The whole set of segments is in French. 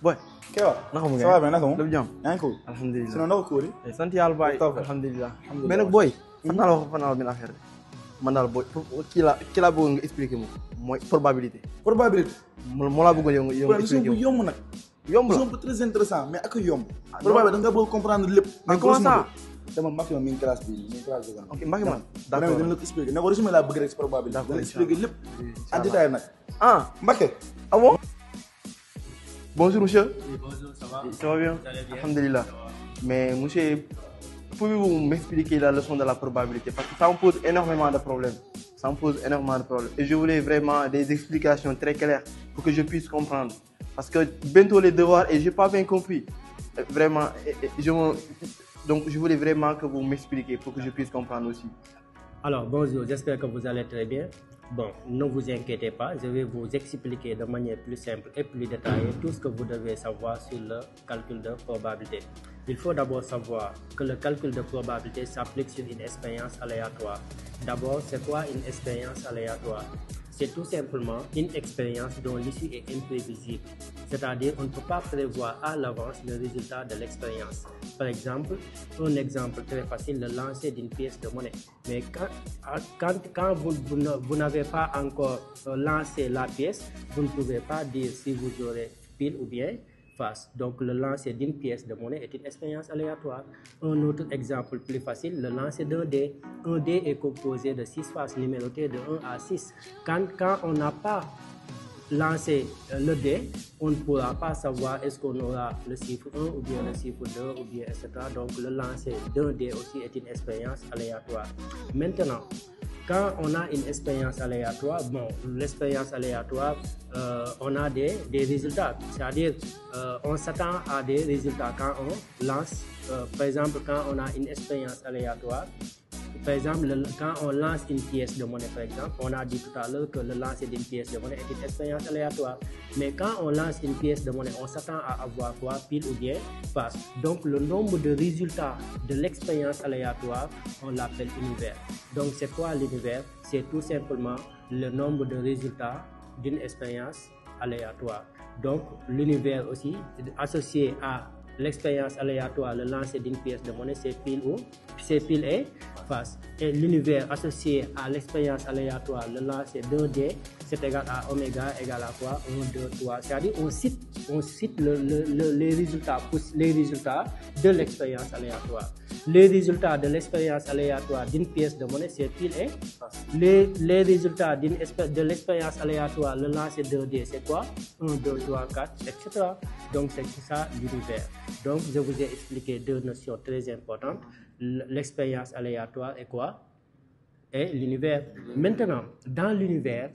Boy, Kewa, ça va bien, naka moom? lépp jàmm. Yaa ngi cool. Alhamdulilah. Sinon naka cool yi? sant yàlla baay. alhamdulilah. mais nag booy. fan naa la wax fan naa la benn affaire man daal booy kii laa bëggoon nga expliquer ma mooy probabilité. Probabilité. moo laa bëggoon yow nga expliquer bu yomb nag. yomb la c'est très intéressant mais ak yomb. probabilité da nga bëgg comprendre lépp. mais comment ça. dama Mbacke mi ngi classe bi mi ngi classe bi. ok Mbacke man. d'accord dama la ko expliquer ne ko résumé laa bëgg rek si probabilité. dama expliquer lépp en détail nag. ah Mbacke. ah bon. Bonjour monsieur. Oui, bonjour, ça va? Ça va bien? Vous allez bien? Alhamdulillah. Mais monsieur, pouvez-vous m'expliquer la leçon de la probabilité? Parce que ça me pose énormément de problèmes. Ça me pose énormément de problèmes. Et je voulais vraiment des explications très claires pour que je puisse comprendre. Parce que bientôt les devoirs et je n'ai pas bien compris. Vraiment, donc je voulais vraiment que vous m'expliquiez pour que je puisse comprendre aussi. Alors, bonjour, j'espère que vous allez très bien. Bon, ne vous inquiétez pas, je vais vous expliquer de manière plus simple et plus détaillée tout ce que vous devez savoir sur le calcul de probabilité. Il faut d'abord savoir que le calcul de probabilité s'applique sur une expérience aléatoire. D'abord, c'est quoi une expérience aléatoire? C'est tout simplement une expérience dont l'issue est imprévisible. C'est-à-dire on ne peut pas prévoir à l'avance le résultat de l'expérience. Par exemple, un exemple très facile, le lancer d'une pièce de monnaie. Mais quand vous n'avez pas encore lancé la pièce, vous ne pouvez pas dire si vous aurez pile ou bien face. Donc le lancer d'une pièce de monnaie est une expérience aléatoire. Un autre exemple plus facile, le lancer d'un dé. Un dé est composé de 6 faces numérotées de 1 à 6. Quand on n'a pas lancé le dé, on ne pourra pas savoir est-ce qu'on aura le chiffre 1 ou bien le chiffre 2 ou bien etc. Donc le lancer d'un dé aussi est une expérience aléatoire. Maintenant, quand on a une expérience aléatoire, bon, l'expérience aléatoire, on a des résultats. C'est-à-dire, on s'attend à des résultats quand on lance, par exemple, quand on a une expérience aléatoire. Par exemple, quand on lance une pièce de monnaie, par exemple, on a dit tout à l'heure que le lancer d'une pièce de monnaie est une expérience aléatoire. Mais quand on lance une pièce de monnaie, on s'attend à avoir quoi? Pile ou bien face. Donc, le nombre de résultats de l'expérience aléatoire, on l'appelle univers. Donc, c'est quoi l'univers? C'est tout simplement le nombre de résultats d'une expérience aléatoire. Donc, l'univers aussi, associé à l'expérience aléatoire, le lancer d'une pièce de monnaie, c'est pile et face. Et l'univers associé à l'expérience aléatoire, le lancer d'un dé, c'est égal à oméga égal à quoi? 1, 2, 3. C'est-à-dire on cite les résultats de l'expérience aléatoire. Les résultats de l'expérience aléatoire d'une pièce de monnaie, c'est pile et face. Les résultats de l'expérience aléatoire, le lancer d'un dé, c'est quoi? 1, 2, 3, 4, etc. Donc c'est ça l'univers. Donc je vous ai expliqué deux notions très importantes. L'expérience aléatoire et quoi? Et l'univers. Maintenant, dans l'univers,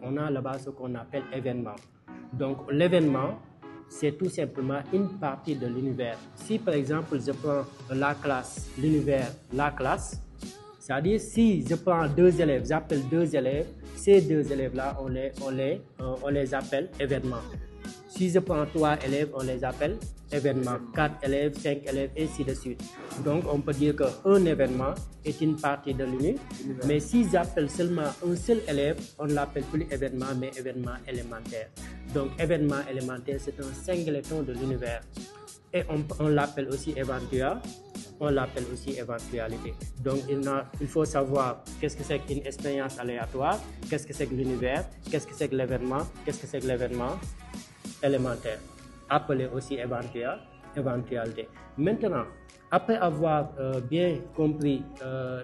on a là-bas ce qu'on appelle événement. Donc l'événement, c'est tout simplement une partie de l'univers. Si par exemple je prends la classe, l'univers, la classe, c'est-à-dire si je prends deux élèves, j'appelle deux élèves, ces deux élèves-là, on les appelle événements. Si je prends 3 élèves, on les appelle événements. 4 élèves, 5 élèves, et ainsi de suite. Donc, on peut dire qu'un événement est une partie de l'univers. Mais si j'appelle seulement un seul élève, on ne l'appelle plus événement, mais événement élémentaire. Donc, événement élémentaire, c'est un singleton de l'univers. Et on l'appelle aussi éventuel. On l'appelle aussi éventualité. Donc, il faut savoir qu'est-ce que c'est qu'une expérience aléatoire, qu'est-ce que c'est que l'univers, qu'est-ce que c'est que l'événement, qu'est-ce que c'est que l'événement élémentaire, appelé aussi éventualité. Maintenant, après avoir bien compris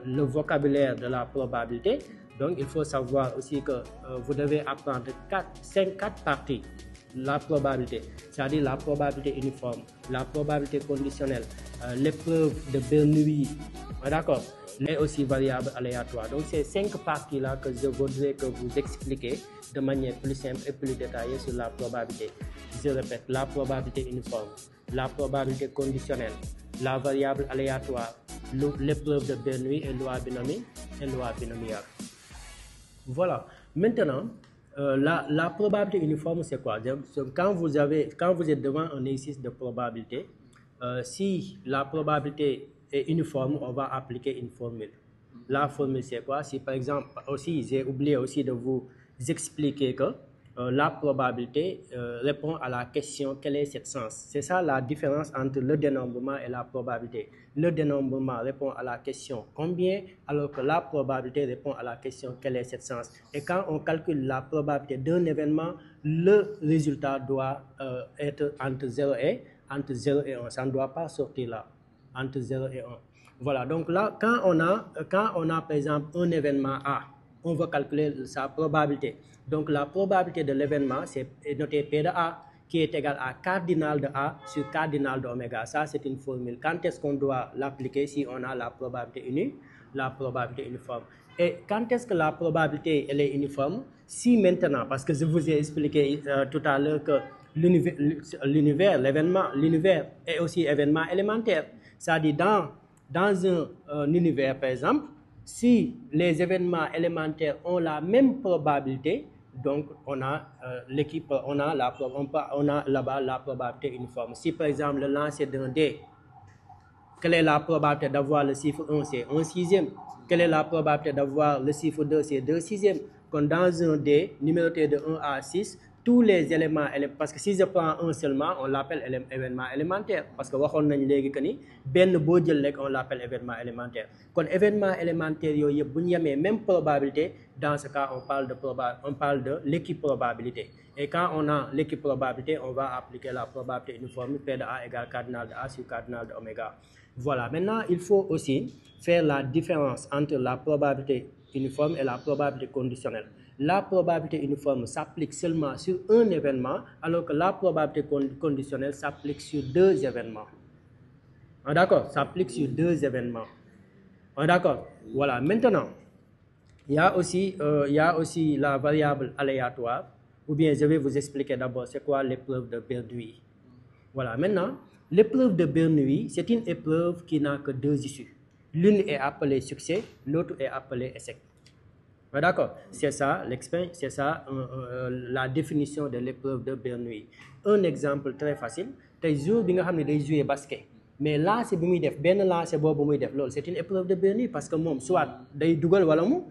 le vocabulaire de la probabilité, donc il faut savoir aussi que vous devez apprendre 4 parties. La probabilité, c'est-à-dire la probabilité uniforme, la probabilité conditionnelle, l'épreuve de Bernoulli, d'accord, mais aussi variable aléatoire. Donc c'est 5 parties-là que je voudrais que vous expliquiez de manière plus simple et plus détaillée sur la probabilité. Je répète, la probabilité uniforme, la probabilité conditionnelle, la variable aléatoire, l'épreuve de Bernoulli et loi binomiale. Voilà. Maintenant, la probabilité uniforme, c'est quoi? Quand vous êtes devant un exercice de probabilité, si la probabilité est uniforme, on va appliquer une formule. La formule, c'est quoi? Si par exemple, aussi, j'ai oublié aussi de vous expliquer que la probabilité répond à la question quel est cette sens. C'est ça la différence entre le dénombrement et la probabilité. Le dénombrement répond à la question combien, alors que la probabilité répond à la question quel est cette sens. Et quand on calcule la probabilité d'un événement, le résultat doit être entre 0 et 1. Ça ne doit pas sortir là, entre 0 et 1. Voilà, donc là, quand on a par exemple un événement A, on va calculer sa probabilité. Donc la probabilité de l'événement, c'est noté P de A, qui est égal à cardinal de A sur cardinal de oméga. Ça, c'est une formule. Quand est-ce qu'on doit l'appliquer si on a la probabilité uniforme? Et quand est-ce que la probabilité elle est uniforme? Si maintenant, parce que je vous ai expliqué tout à l'heure que l'univers est aussi événement élémentaire. C'est-à-dire dans un univers, par exemple, si les événements élémentaires ont la même probabilité, donc on a là-bas la probabilité uniforme. Si par exemple le lancer d'un dé, quelle est la probabilité d'avoir le chiffre 1? C'est 1/6. Quelle est la probabilité d'avoir le chiffre 2? C'est 2/6. Quand dans un dé numéroté de 1 à 6, tous les éléments, parce que si je prends un seulement, on l'appelle événement élémentaire. Parce que on l'appelle événement élémentaire. Quand événement élémentaire, il y a même probabilité. Dans ce cas, on parle de l'équiprobabilité. Et quand on a l'équiprobabilité, on va appliquer la probabilité uniforme P de A égale cardinal de A sur cardinal de oméga. Voilà. Maintenant, il faut aussi faire la différence entre la probabilité uniforme et la probabilité conditionnelle. La probabilité uniforme s'applique seulement sur un événement, alors que la probabilité conditionnelle s'applique sur 2 événements. D'accord? S'applique sur 2 événements. D'accord? Voilà. Maintenant, il y a aussi la variable aléatoire, ou bien je vais vous expliquer d'abord c'est quoi l'épreuve de Bernoulli. Voilà. Maintenant, l'épreuve de Bernoulli, c'est une épreuve qui n'a que 2 issues. L'une est appelée succès, l'autre est appelée échec. D'accord, c'est ça la définition de l'épreuve de Bernoulli. Un exemple très facile, tey jour bi nga xam ne day jouer basket, mais lancer bi muy def benn lancer boobu muy def loolu c'est une épreuve de Bernoulli parce que moom soit day dugal wala mu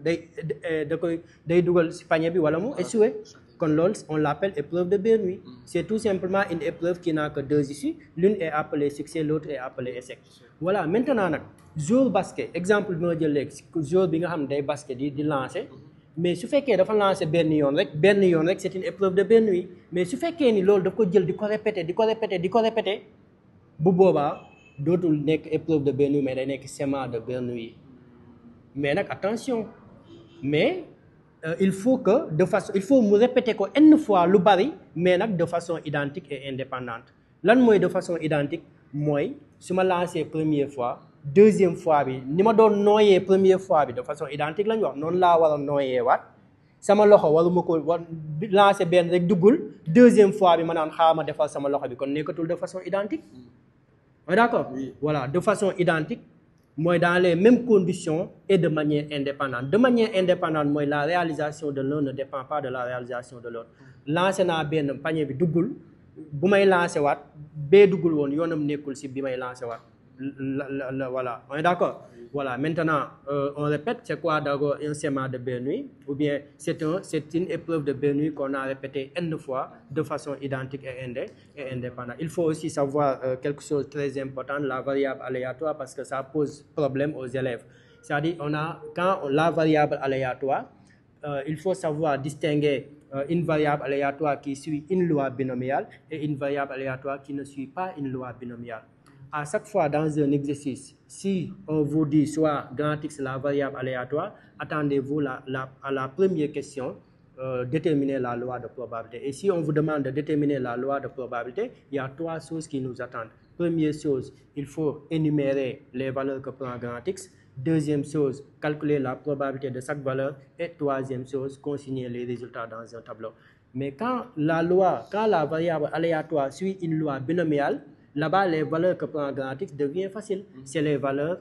day dugal si panier bi wala mu échoué. Kon loolu on l'appelle épreuve de Bernoulli. C'est tout simplement une épreuve qui n'a que 2 issues. L'une est appelée succès, l'autre est appelée échec. Voilà, maintenant nag jour basket exemple bi ma jël léegi jour bi nga xam ne day basket di lancer, mais su fekkee dafa lancer benn yoon rek c'est une épreuve de Bernoulli. Mais su fekkee ni loolu daf ko jël di ko répéter bu boobaa dootul nekk épreuve de Bernoulli mais day nekk schéma de Bernoulli. Mais nag attention, mais il faut me répéter ko n fois lu bari, mais nag de façon identique et indépendante. Lan mooy de façon identique mooy su ma lancer première fois, deuxième fois bi ni ma doon nooyee première fois bi de façon identique lañ wax noonu laa war a nooyee waat sama loxo waruma ko lancer benn rek duggul, deuxième fois bi ma naan xaar ma defal sama loxo bi kon nekkatul de façon identique. D'accord? Oui. Voilà, de façon identique, moi dans les mêmes conditions et de manière indépendante. De manière indépendante, moi la réalisation de l'un ne dépend pas de la réalisation de l'autre. Lancer naa benn panier bi duggul, bu may lancer waat bee duggul woon yoonam nekkul si bi may lancer waat. Voilà, on est d'accord? Voilà, maintenant on répète, c'est quoi d'abord un schéma de Bernoulli, ou bien c'est une épreuve de Bernoulli qu'on a répété n fois de façon identique et indépendante. Il faut aussi savoir quelque chose de très important, la variable aléatoire, parce que ça pose problème aux élèves. C'est-à-dire quand la variable aléatoire, il faut savoir distinguer une variable aléatoire qui suit une loi binomiale et une variable aléatoire qui ne suit pas une loi binomiale. À chaque fois dans un exercice, si on vous dit soit grand X la variable aléatoire, attendez-vous à la première question, déterminer la loi de probabilité. Et si on vous demande de déterminer la loi de probabilité, il y a 3 choses qui nous attendent. Première chose, il faut énumérer les valeurs que prend grand X. Deuxième chose, calculer la probabilité de chaque valeur. Et troisième chose, consigner les résultats dans un tableau. Mais quand la variable aléatoire suit une loi binomiale, là-bas, les valeurs que prend grand X deviennent faciles. C'est les valeurs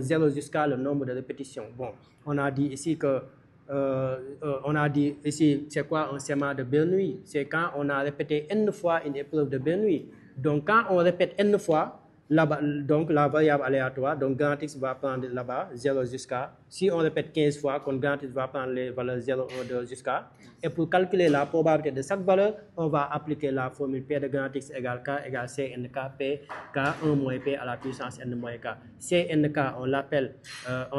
0 jusqu'à le nombre de répétitions. Bon, on a dit ici c'est quoi un schéma de Bernoulli? C'est quand on a répété n fois une épreuve de Bernoulli. Donc, quand on répète n fois, Là-bas, donc la variable aléatoire, donc grand X va prendre là-bas 0 jusqu'à, si on répète 15 fois, qu'on grand X va prendre les valeurs 0, 1, 2 jusqu'à, et pour calculer la probabilité de chaque valeur, on va appliquer la formule P de grand X égale K égale CNK, P, K, 1 moins P à la puissance N moins K. CNK, on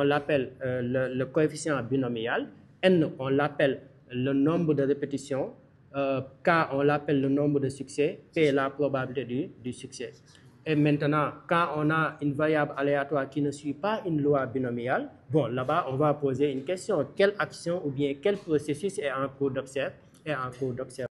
l'appelle le coefficient binomial, N, on l'appelle le nombre de répétitions, K, on l'appelle le nombre de succès, P, la probabilité du succès. Et maintenant, quand on a une variable aléatoire qui ne suit pas une loi binomiale, bon, là-bas, on va poser une question. Quelle action ou bien quel processus est en cours d'observation?